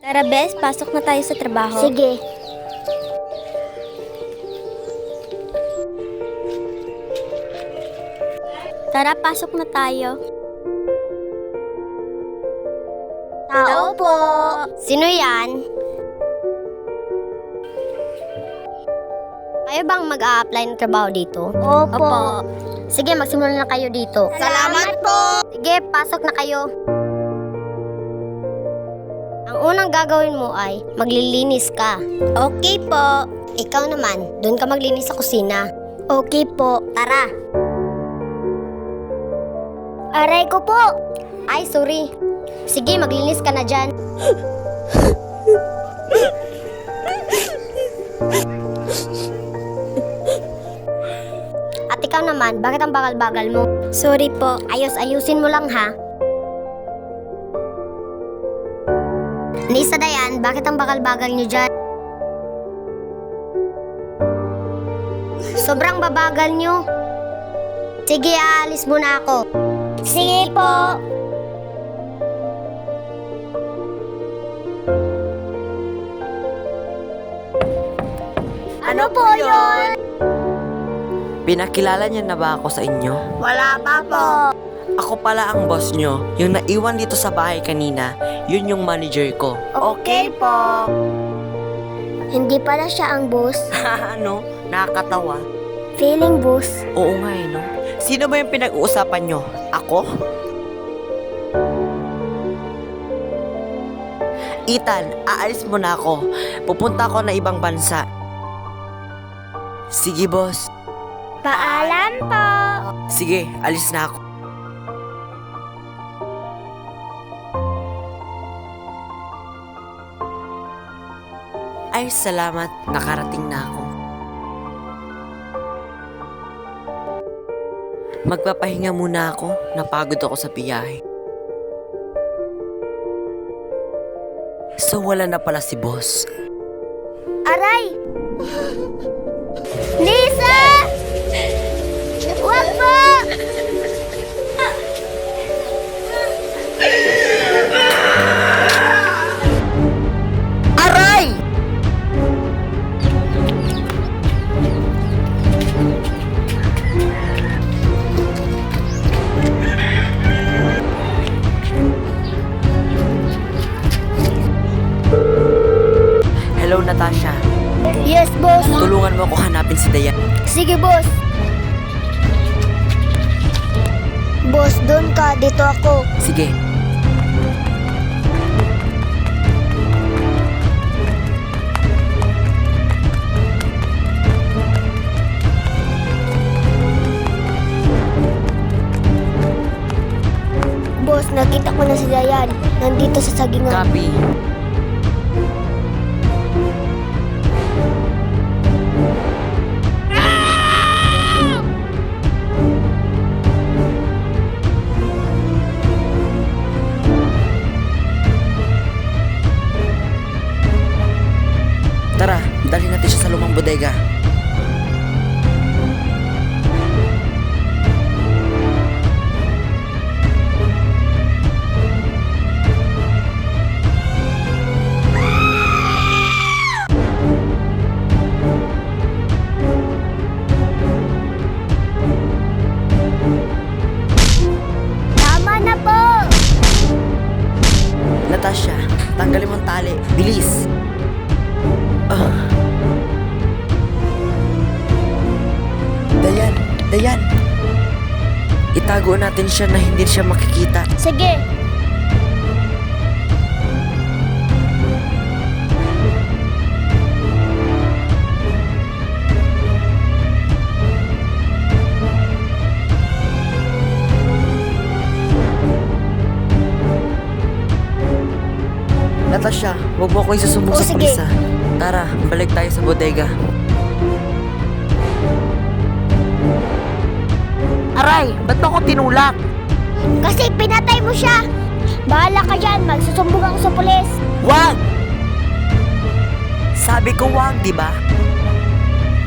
Tara, Bes, pasok na tayo sa trabaho. Sige. Tara, pasok na tayo. Tao po. Sino yan? Kayo bang mag-a-apply ng trabaho dito? Opo. Sige, magsimula na kayo dito. Salamat po! Sige, pasok na kayo. Ang unang gagawin mo ay maglilinis ka. Okay po. Ikaw naman, doon ka maglinis sa kusina. Okay po. Tara! Aray ko po. Ay, sorry. Sige, maglinis ka na dyan. At ikaw naman, bakit ang bagal-bagal mo? Sorry po. Ayos-ayusin mo lang ha. Lisa Dayan, bakit ang bagal-bagal niyo dyan? Sobrang babagal niyo. Sige, aalis muna ako. Sige po. Ano po yun? Pinakilala niya na ba ako sa inyo? Wala pa po. Ako pala ang boss nyo. Yung naiwan dito sa bahay kanina, yun yung manager ko. Okay po. Hindi pala siya ang boss. Ano? Nakakatawa. Feeling boss. Oo nga eh, no? Sino ba yung pinag-uusapan nyo? Ako? Ethan, aalis muna ako. Pupunta ako na ibang bansa. Sige, boss. Paalam po. Sige, alis na ako. Ay, salamat. Nakarating na ako. Magpapahinga muna ako. Napagod ako sa biyahe. So, wala na pala si boss. Aray! Lisa! Wag po! Aray! Hello, Natasha. Yes, boss. Tulungan mo ako hanapin si Dayan. Sige, boss. Boss, doon ka. Dito ako. Sige. Boss, nakita ko na si Dayan. Nandito sa sagingan. Copy. Tara, dalhin natin siya sa lumang bodega. Tama na po! Natasha, tanggalin mo ang tali. Bilis! Dayan! Dayan! Itago natin siya na hindi siya makikita. Sige. Natasha, huwag mo ako isusumbong Oh, sa sige. pulis ha. Tara, balik tayo sa bodega. Aray! Ba't mo ako tinulak? Kasi pinatay mo siya. Bahala ka dyan. Magsusumbong ako sa pulis. Wag! Sabi ko wag, di ba?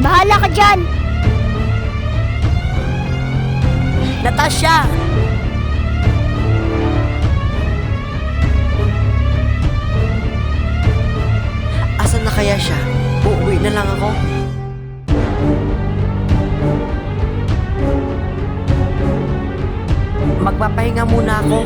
Bahala ka dyan. Natasha! kaya siya? Uuwi na lang ako. Magpapahinga muna ako.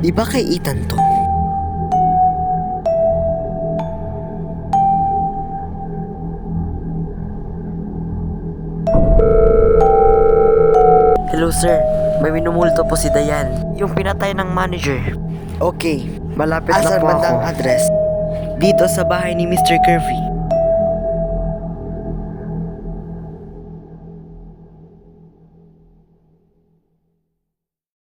Di ba kay Ethan to? Hello sir, may minumulto po si Dayan, yung pinatay ng manager. Okay, malapit na po ako. Address? Dito sa bahay ni Mr. Curvy.